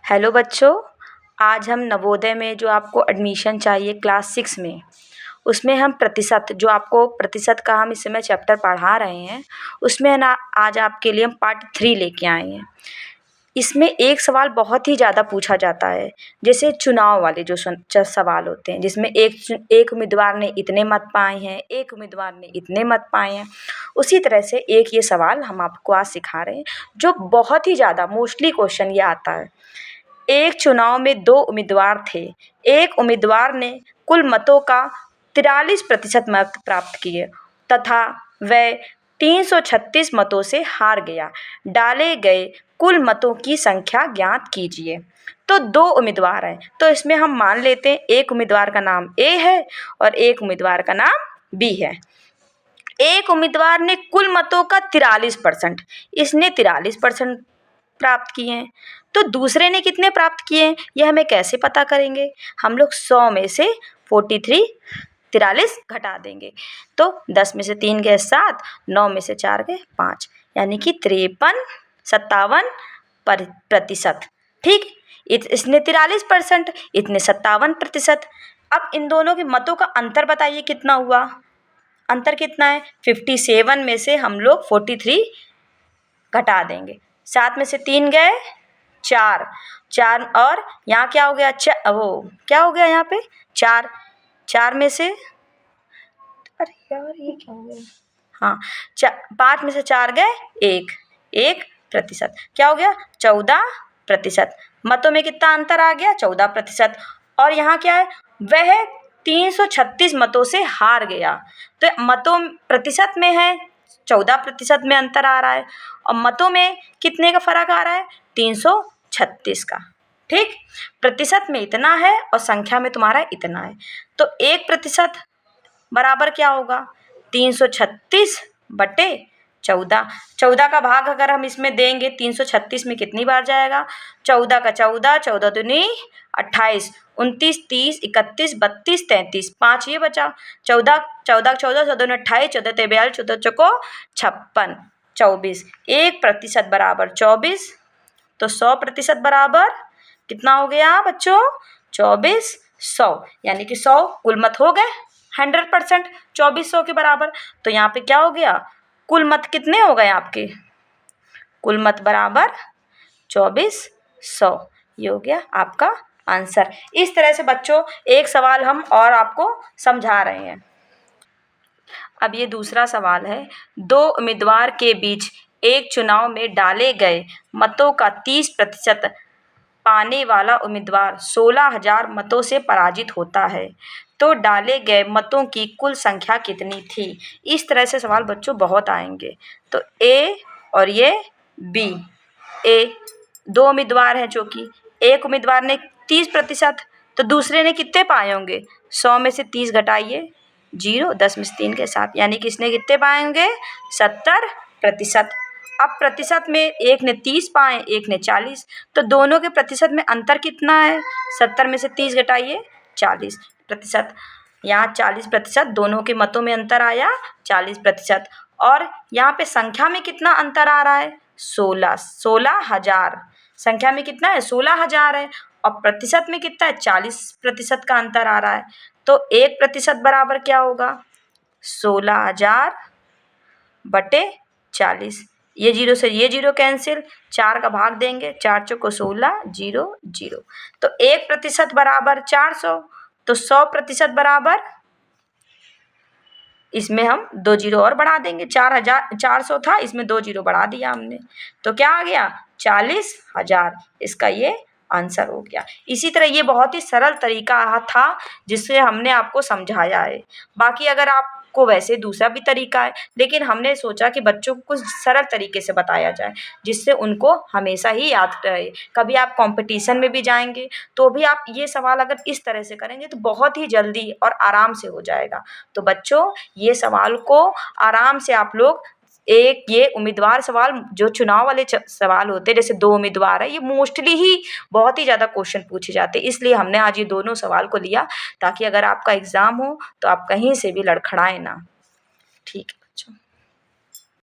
Hello बच्चों, आज हम नवोदय में जो आपको एडमिशन चाहिए क्लास 6 में, उसमें हम प्रतिशत जो आपको प्रतिशत का हम इस समय चैप्टर पढ़ा रहे हैं, उसमें ना आज आपके लिए हम पार्ट 3 लेके आए हैं। इसमें एक सवाल बहुत ही ज़्यादा पूछा जाता है, जैसे चुनाव वाले जो सवाल होते हैं, जिसमें एक उम्मीदवार ने इतने मत पाए हैं, एक उम्मीदवार ने इतने मत पाए हैं। उसी तरह से एक ये सवाल हम आपको आज सिखा रहे हैं, जो बहुत ही ज़्यादा मोस्टली क्वेश्चन ये आता है। एक चुनाव में 2 उम्मीदवार थे। एक उम्मीदवार ने कुल मतों का 43% मत प्राप्त किए तथा वह 336 मतों से हार गया। डाले गए कुल मतों की संख्या ज्ञात कीजिए। तो 2 उम्मीदवार हैं, तो इसमें हम मान लेते हैं एक उम्मीदवार का नाम ए है और एक उम्मीदवार का नाम बी है। एक उम्मीदवार ने कुल मतों का 43%, इसने 43% प्राप्त किए हैं। तो दूसरे ने कितने प्राप्त किए हैं, ये हमें कैसे पता करेंगे? हम लोग 100 में से 43 घटा देंगे। तो 10 में से 3 गए 7, 9 में से 4 गए 5, यानी कि 53-57%। ठीक, इसने 43%, इतने 57%। अब इन दोनों के मतों का अंतर बताइए कितना हुआ? अंतर कितना है? 57 में से हम लोग 43 घटा देंगे। 7 में से 3 गए 4, 4 और यहाँ क्या हो गया? वो क्या हो गया यहाँ पे? 4, 4 में से, अरे यार ये क्या हो गया? हाँ, 5 में से 4 गए 1% क्या हो गया? 14%। मतों में कितना अंतर आ गया? 14%। और यहाँ क्या है? वह 336 मतों से हार गया। तो मतों प्रतिशत में है 14% में अंतर आ रहा है और मतों में कितने का फर्क आ रहा है? 336 का। ठीक, प्रतिशत में इतना है और संख्या में तुम्हारा इतना है। तो 1% बराबर क्या होगा? 336/14। 14 का भाग अगर हम इसमें देंगे 336 में कितनी बार जाएगा? 14 का 14, 14 दूनी 28, 29, 30, 31, 32, 33, 5 ये बचा। 14, 14, 14, 14, 28, 14, 42, 14 चौको 56, 24। 1% बराबर 24, तो 100% बराबर कितना हो गया बच्चों? 24, 100, यानी कि 100 कुल मत हो गए 100%, 2400 के बराबर। तो यहाँ पे क्या हो गया? कुल मत कितने हो गए आपके? कुल मत बराबर 2400। ये हो गया आपका आंसर। इस तरह से बच्चों एक सवाल हम और आपको समझा रहे हैं। अब ये दूसरा सवाल है, 2 उम्मीदवार के बीच एक चुनाव में डाले गए मतों का 30% पाने वाला उम्मीदवार 16,000 मतों से पराजित होता है, तो डाले गए मतों की कुल संख्या कितनी थी? इस तरह से सवाल बच्चों बहुत आएंगे। तो ए और ये बी, ए 2 उम्मीदवार हैं, जो कि एक उम्मीदवार ने 30%, तो दूसरे ने कितने पाए होंगे? 100 में से 30 घटाइए 0, 10 में से 3 के 7, यानी कि इसने कितने पाए होंगे? 70%। अब प्रतिशत में एक ने 30 पाए, एक ने 40, तो दोनों के प्रतिशत में अंतर कितना है? 70 में से 30 घटाइए 40%। यहाँ 40%, दोनों के मतों में अंतर आया 40%। और यहाँ पे संख्या में कितना अंतर आ रहा है? 16,000। संख्या में कितना है? 16,000 है और प्रतिशत में कितना है? 40% का अंतर आ रहा है। तो 1% बराबर क्या होगा? 16,000/40। ये 0 से ये 0 कैंसिल, 4 का भाग देंगे, 4 चौको 16, 0, 0। तो 1% बराबर 400, तो 100% बराबर, इसमें हम 2 0 और बढ़ा देंगे। 400 था, इसमें 2 0 बढ़ा दिया हमने, तो क्या आ गया? 40,000। इसका ये आंसर हो गया। इसी तरह ये बहुत ही सरल तरीका था जिससे हमने आपको समझाया है। बाकी अगर आपको वैसे दूसरा भी तरीका है, लेकिन हमने सोचा कि बच्चों को कुछ सरल तरीके से बताया जाए जिससे उनको हमेशा ही याद रहे। कभी आप कंपटीशन में भी जाएंगे तो भी आप ये सवाल अगर इस तरह से करेंगे तो बहुत ही जल्दी और आराम से हो जाएगा। तो बच्चों ये सवाल को आराम से आप लोग, एक ये उम्मीदवार सवाल जो चुनाव वाले सवाल होते हैं, जैसे 2 उम्मीदवार है, ये मोस्टली ही बहुत ही ज़्यादा क्वेश्चन पूछे जाते हैं। इसलिए हमने आज ये दोनों सवाल को लिया ताकि अगर आपका एग्ज़ाम हो तो आप कहीं से भी लड़खड़ाएं ना। ठीक।